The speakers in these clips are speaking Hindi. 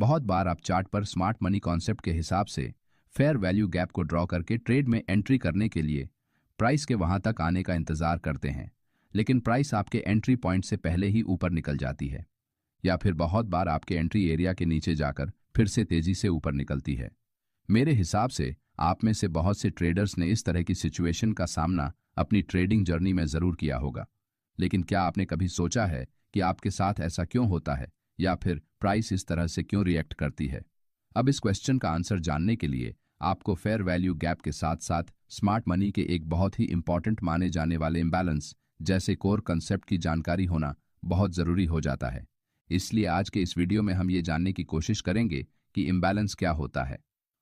बहुत बार आप चार्ट पर स्मार्ट मनी कॉन्सेप्ट के हिसाब से फेयर वैल्यू गैप को ड्रॉ करके ट्रेड में एंट्री करने के लिए प्राइस के वहां तक आने का इंतजार करते हैं, लेकिन प्राइस आपके एंट्री पॉइंट से पहले ही ऊपर निकल जाती है, या फिर बहुत बार आपके एंट्री एरिया के नीचे जाकर फिर से तेजी से ऊपर निकलती है। मेरे हिसाब से आप में से बहुत से ट्रेडर्स ने इस तरह की सिचुएशन का सामना अपनी ट्रेडिंग जर्नी में जरूर किया होगा, लेकिन क्या आपने कभी सोचा है कि आपके साथ ऐसा क्यों होता है या फिर प्राइस इस तरह से क्यों रिएक्ट करती है? अब इस क्वेश्चन का आंसर जानने के लिए आपको फेयर वैल्यू गैप के साथ साथ स्मार्ट मनी के एक बहुत ही इंपॉर्टेंट माने जाने वाले इम्बैलेंस जैसे कोर कंसेप्ट की जानकारी होना बहुत जरूरी हो जाता है। इसलिए आज के इस वीडियो में हम ये जानने की कोशिश करेंगे कि इम्बैलेंस क्या होता है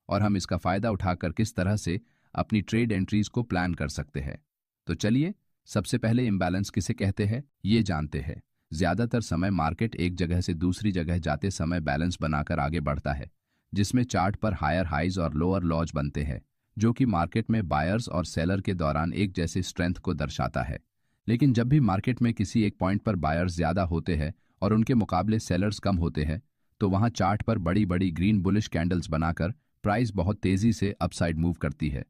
और हम इसका फायदा उठाकर किस तरह से अपनी ट्रेड एंट्रीज को प्लान कर सकते हैं। तो चलिए सबसे पहले इम्बैलेंस किसे कहते हैं ये जानते हैं। ज्यादातर समय मार्केट एक जगह से दूसरी जगह जाते समय बैलेंस बनाकर आगे बढ़ता है, जिसमें चार्ट पर हायर हाइज और लोअर लॉज बनते हैं, जो कि मार्केट में बायर्स और सेलर के दौरान एक जैसे स्ट्रेंथ को दर्शाता है। लेकिन जब भी मार्केट में किसी एक पॉइंट पर बायर्स ज्यादा होते हैं और उनके मुकाबले सेलर्स कम होते हैं, तो वहां चार्ट पर बड़ी बड़ी ग्रीन बुलिश कैंडल्स बनाकर प्राइस बहुत तेजी से अपसाइड मूव करती है,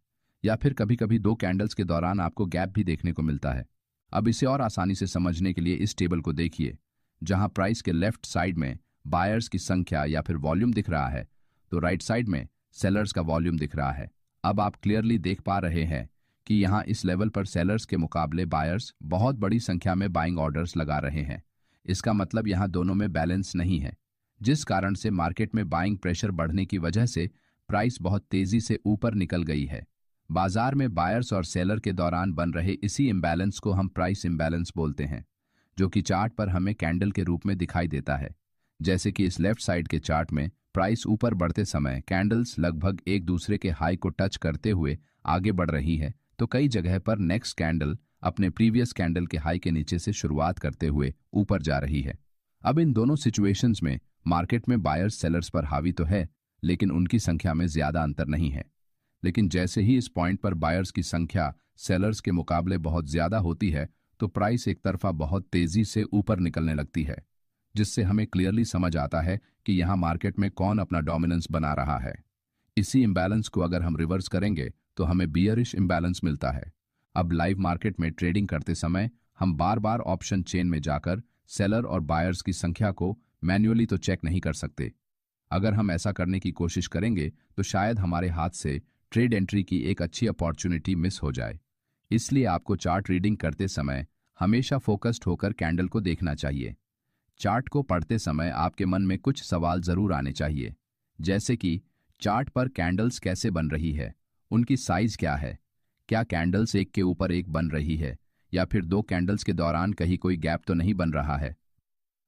या फिर कभी कभी दो कैंडल्स के दौरान आपको गैप भी देखने को मिलता है। अब इसे और आसानी से समझने के लिए इस टेबल को देखिए, जहां प्राइस के लेफ्ट साइड में बायर्स की संख्या या फिर वॉल्यूम दिख रहा है, तो राइट साइड में सेलर्स का वॉल्यूम दिख रहा है। अब आप क्लियरली देख पा रहे हैं कि यहाँ इस लेवल पर सेलर्स के मुकाबले बायर्स बहुत बड़ी संख्या में बाइंग ऑर्डर्स लगा रहे हैं। इसका मतलब यहाँ दोनों में बैलेंस नहीं है, जिस कारण से मार्केट में बाइंग प्रेशर बढ़ने की वजह से प्राइस बहुत तेजी से ऊपर निकल गई है। बाजार में बायर्स और सेलर के दौरान बन रहे इसी इम्बैलेंस को हम प्राइस इम्बैलेंस बोलते हैं, जो कि चार्ट पर हमें कैंडल के रूप में दिखाई देता है। जैसे कि इस लेफ्ट साइड के चार्ट में प्राइस ऊपर बढ़ते समय कैंडल्स लगभग एक दूसरे के हाई को टच करते हुए आगे बढ़ रही है, तो कई जगह पर नेक्स्ट कैंडल अपने प्रीवियस कैंडल के हाई के नीचे से शुरुआत करते हुए ऊपर जा रही है। अब इन दोनों सिचुएशंस में मार्केट में बायर्स सेलर्स पर हावी तो है, लेकिन उनकी संख्या में ज्यादा अंतर नहीं है। लेकिन जैसे ही इस पॉइंट पर बायर्स की संख्या सेलर्स के मुकाबले बहुत ज्यादा होती है, तो प्राइस एक तरफा बहुत तेजी से ऊपर निकलने लगती है, जिससे हमें क्लियरली समझ आता है कि यहाँ मार्केट में कौन अपना डोमिनेंस बना रहा है। इसी इम्बैलेंस को अगर हम रिवर्स करेंगे तो हमें बियरिश इम्बैलेंस मिलता है। अब लाइव मार्केट में ट्रेडिंग करते समय हम बार बार ऑप्शन चेन में जाकर सेलर और बायर्स की संख्या को मैन्युअली तो चेक नहीं कर सकते। अगर हम ऐसा करने की कोशिश करेंगे तो शायद हमारे हाथ से ट्रेड एंट्री की एक अच्छी अपॉर्चुनिटी मिस हो जाए। इसलिए आपको चार्ट रीडिंग करते समय हमेशा फोकस्ड होकर कैंडल को देखना चाहिए। चार्ट को पढ़ते समय आपके मन में कुछ सवाल जरूर आने चाहिए, जैसे कि चार्ट पर कैंडल्स कैसे बन रही है, उनकी साइज क्या है, क्या कैंडल्स एक के ऊपर एक बन रही है, या फिर दो कैंडल्स के दौरान कहीं कोई गैप तो नहीं बन रहा है।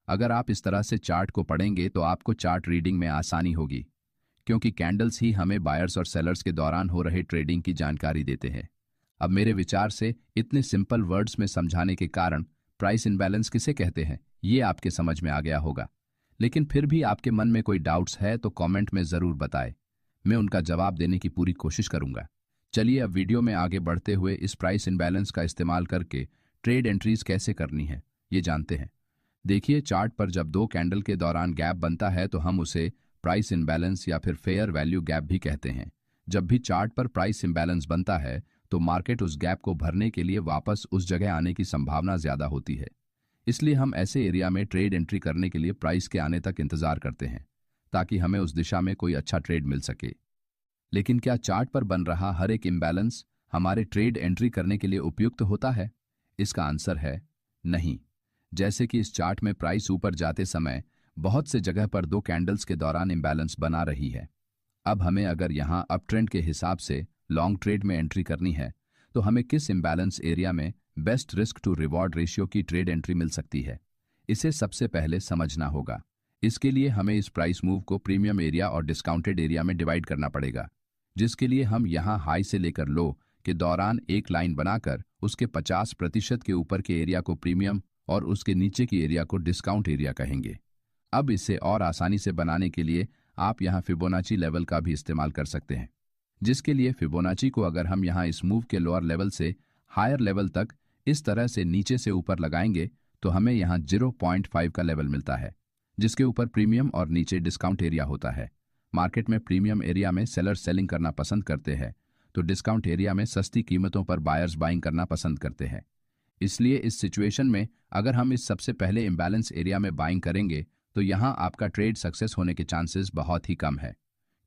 अगर आप इस तरह से चार्ट को पढ़ेंगे तो आपको चार्ट रीडिंग में आसानी होगी, क्योंकि कैंडल्स ही हमें बायर्स और सेलर्स के दौरान हो रहे ट्रेडिंग की जानकारी देते हैं। अब मेरे विचार से इतने सिंपल वर्ड्स में समझाने के कारण प्राइस इम्बैलेंस किसे कहते हैं ये आपके समझ में आ गया होगा। लेकिन फिर भी आपके मन में कोई डाउट्स है तो कमेंट में जरूर बताएं, मैं उनका जवाब देने की पूरी कोशिश करूंगा। चलिए अब वीडियो में आगे बढ़ते हुए इस प्राइस इम्बैलेंस का इस्तेमाल करके ट्रेड एंट्रीज कैसे करनी है ये जानते हैं। देखिए, चार्ट पर जब दो कैंडल के दौरान गैप बनता है तो हम उसे प्राइस इम्बैलेंस या फिर फेयर वैल्यू गैप भी कहते हैं। जब भी चार्ट पर प्राइस इम्बैलेंस बनता है तो मार्केट उस गैप को भरने के लिए वापस उस जगह आने की संभावना ज्यादा होती है। इसलिए हम ऐसे एरिया में ट्रेड एंट्री करने के लिए प्राइस के आने तक इंतजार करते हैं, ताकि हमें उस दिशा में कोई अच्छा ट्रेड मिल सके। लेकिन क्या चार्ट पर बन रहा हर एक इम्बैलेंस हमारे ट्रेड एंट्री करने के लिए उपयुक्त होता है? इसका आंसर है नहीं। जैसे कि इस चार्ट में प्राइस ऊपर जाते समय बहुत से जगह पर दो कैंडल्स के दौरान इम्बैलेंस बना रही है। अब हमें अगर यहाँ अप ट्रेंड के हिसाब से लॉन्ग ट्रेड में एंट्री करनी है तो हमें किस इम्बैलेंस एरिया में best risk to reward ratio की ट्रेड एंट्री मिल सकती है, इसे सबसे पहले समझना होगा। इसके लिए हमें इस प्राइस मूव को प्रीमियम एरिया और डिस्काउंटेड एरिया में डिवाइड करना पड़ेगा, जिसके लिए हम यहाँ हाई से लेकर लो के दौरान एक लाइन बनाकर उसके 50% के ऊपर के एरिया को प्रीमियम और उसके नीचे की एरिया को डिस्काउंट एरिया कहेंगे। अब इसे और आसानी से बनाने के लिए आप यहाँ फिबोनाची लेवल का भी इस्तेमाल कर सकते हैं, जिसके लिए फिबोनाची को अगर हम यहाँ इस मूव के लोअर लेवल से हायर लेवल तक इस तरह से नीचे से ऊपर लगाएंगे तो हमें यहाँ 0.5 का लेवल मिलता है, जिसके ऊपर प्रीमियम और नीचे डिस्काउंट एरिया होता है। मार्केट में प्रीमियम एरिया में सेलर्स सेलिंग करना पसंद करते हैं, तो डिस्काउंट एरिया में सस्ती कीमतों पर बायर्स बाइंग करना पसंद करते हैं। इसलिए इस सिचुएशन में अगर हम इस सबसे पहले इम्बैलेंस एरिया में बाइंग करेंगे तो यहां आपका ट्रेड सक्सेस होने के चांसेस बहुत ही कम है,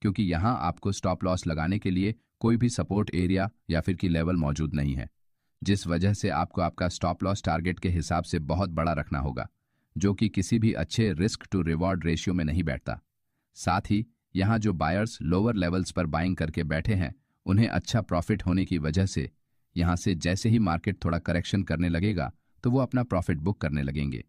क्योंकि यहां आपको स्टॉप लॉस लगाने के लिए कोई भी सपोर्ट एरिया या फिर की लेवल मौजूद नहीं है, जिस वजह से आपको आपका स्टॉप लॉस टारगेट के हिसाब से बहुत बड़ा रखना होगा, जो कि किसी भी अच्छे रिस्क टू रिवॉर्ड रेशियो में नहीं बैठता। साथ ही यहाँ जो बायर्स लोअर लेवल्स पर बाइंग करके बैठे हैं उन्हें अच्छा प्रॉफिट होने की वजह से यहाँ से जैसे ही मार्केट थोड़ा करेक्शन करने लगेगा तो वो अपना प्रॉफिट बुक करने लगेंगे,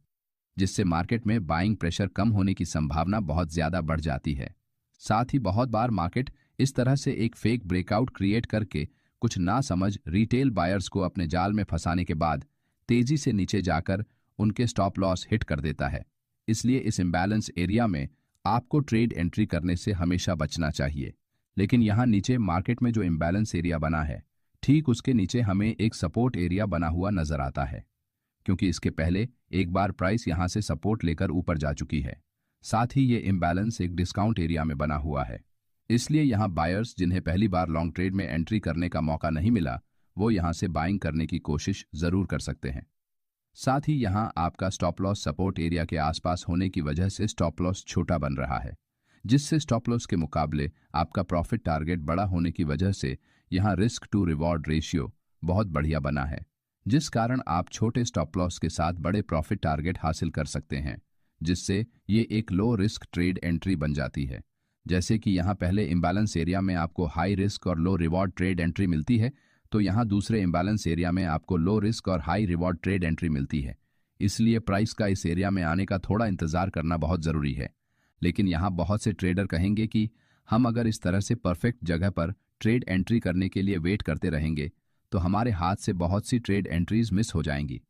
जिससे मार्केट में बाइंग प्रेशर कम होने की संभावना बहुत ज़्यादा बढ़ जाती है। साथ ही बहुत बार मार्केट इस तरह से एक फेक ब्रेकआउट क्रिएट करके कुछ ना समझ रिटेल बायर्स को अपने जाल में फंसाने के बाद तेजी से नीचे जाकर उनके स्टॉप लॉस हिट कर देता है। इसलिए इस इम्बैलेंस एरिया में आपको ट्रेड एंट्री करने से हमेशा बचना चाहिए। लेकिन यहाँ नीचे मार्केट में जो इम्बैलेंस एरिया बना है, ठीक उसके नीचे हमें एक सपोर्ट एरिया बना हुआ नजर आता है, क्योंकि इसके पहले एक बार प्राइस यहाँ से सपोर्ट लेकर ऊपर जा चुकी है। साथ ही ये इम्बैलेंस एक डिस्काउंट एरिया में बना हुआ है, इसलिए यहाँ बायर्स जिन्हें पहली बार लॉन्ग ट्रेड में एंट्री करने का मौका नहीं मिला वो यहाँ से बाइंग करने की कोशिश जरूर कर सकते हैं। साथ ही यहाँ आपका स्टॉप लॉस सपोर्ट एरिया के आसपास होने की वजह से स्टॉप लॉस छोटा बन रहा है, जिससे स्टॉप लॉस के मुकाबले आपका प्रॉफिट टारगेट बड़ा होने की वजह से यहाँ रिस्क टू रिवॉर्ड रेशियो बहुत बढ़िया बना है, जिस कारण आप छोटे स्टॉप लॉस के साथ बड़े प्रॉफिट टारगेट हासिल कर सकते हैं, जिससे ये एक लो रिस्क ट्रेड एंट्री बन जाती है। जैसे कि यहाँ पहले इम्बैलेंस एरिया में आपको हाई रिस्क और लो रिवॉर्ड ट्रेड एंट्री मिलती है, तो यहाँ दूसरे इम्बैलेंस एरिया में आपको लो रिस्क और हाई रिवॉर्ड ट्रेड एंट्री मिलती है। इसलिए प्राइस का इस एरिया में आने का थोड़ा इंतजार करना बहुत ज़रूरी है। लेकिन यहाँ बहुत से ट्रेडर कहेंगे कि हम अगर इस तरह से परफेक्ट जगह पर ट्रेड एंट्री करने के लिए वेट करते रहेंगे तो हमारे हाथ से बहुत सी ट्रेड एंट्रीज मिस हो जाएंगी।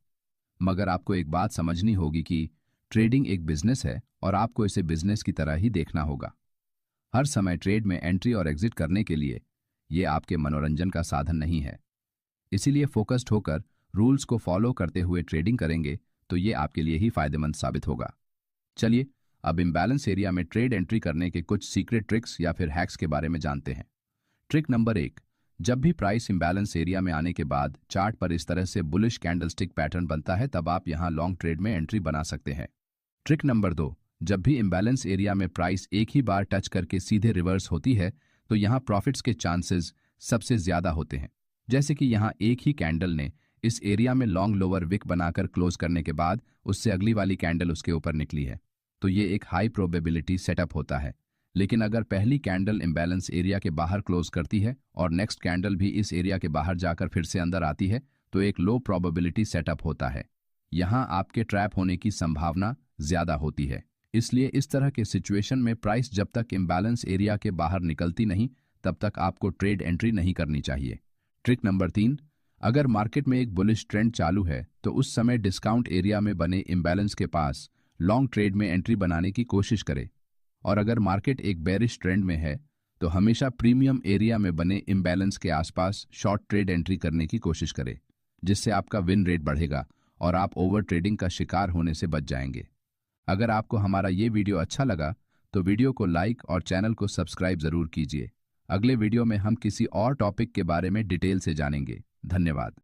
मगर आपको एक बात समझनी होगी कि ट्रेडिंग एक बिजनेस है और आपको इसे बिजनेस की तरह ही देखना होगा। हर समय ट्रेड में एंट्री और एग्जिट करने के लिए ये आपके मनोरंजन का साधन नहीं है। इसीलिए फोकस्ड होकर रूल्स को फॉलो करते हुए ट्रेडिंग करेंगे तो ये आपके लिए ही फायदेमंद साबित होगा। चलिए अब इम्बैलेंस एरिया में ट्रेड एंट्री करने के कुछ सीक्रेट ट्रिक्स या फिर हैक्स के बारे में जानते हैं। ट्रिक नंबर 1, जब भी प्राइस इम्बैलेंस एरिया में आने के बाद चार्ट पर इस तरह से बुलिश कैंडलस्टिक पैटर्न बनता है तब आप यहां लॉन्ग ट्रेड में एंट्री बना सकते हैं। ट्रिक नंबर 2, जब भी इम्बैलेंस एरिया में प्राइस एक ही बार टच करके सीधे रिवर्स होती है तो यहां प्रॉफिट्स के चांसेस सबसे ज्यादा होते हैं। जैसे कि यहां एक ही कैंडल ने इस एरिया में लॉन्ग लोअर विक बनाकर क्लोज करने के बाद उससे अगली वाली कैंडल उसके ऊपर निकली है, तो ये एक हाई प्रोबेबिलिटी सेटअप होता है। लेकिन अगर पहली कैंडल इम्बैलेंस एरिया के बाहर क्लोज करती है और नेक्स्ट कैंडल भी इस एरिया के बाहर जाकर फिर से अंदर आती है तो एक लो प्रोबेबिलिटी सेटअप होता है। यहाँ आपके ट्रैप होने की संभावना ज्यादा होती है। इसलिए इस तरह के सिचुएशन में प्राइस जब तक इम्बैलेंस एरिया के बाहर निकलती नहीं तब तक आपको ट्रेड एंट्री नहीं करनी चाहिए। ट्रिक नंबर 3, अगर मार्केट में एक बुलिश ट्रेंड चालू है तो उस समय डिस्काउंट एरिया में बने इम्बैलेंस के पास लॉन्ग ट्रेड में एंट्री बनाने की कोशिश करें, और अगर मार्केट एक बेरिश ट्रेंड में है तो हमेशा प्रीमियम एरिया में बने इम्बैलेंस के आसपास शॉर्ट ट्रेड एंट्री करने की कोशिश करें, जिससे आपका विन रेट बढ़ेगा और आप ओवर ट्रेडिंग का शिकार होने से बच जाएंगे। अगर आपको हमारा ये वीडियो अच्छा लगा तो वीडियो को लाइक और चैनल को सब्सक्राइब जरूर कीजिए। अगले वीडियो में हम किसी और टॉपिक के बारे में डिटेल से जानेंगे। धन्यवाद।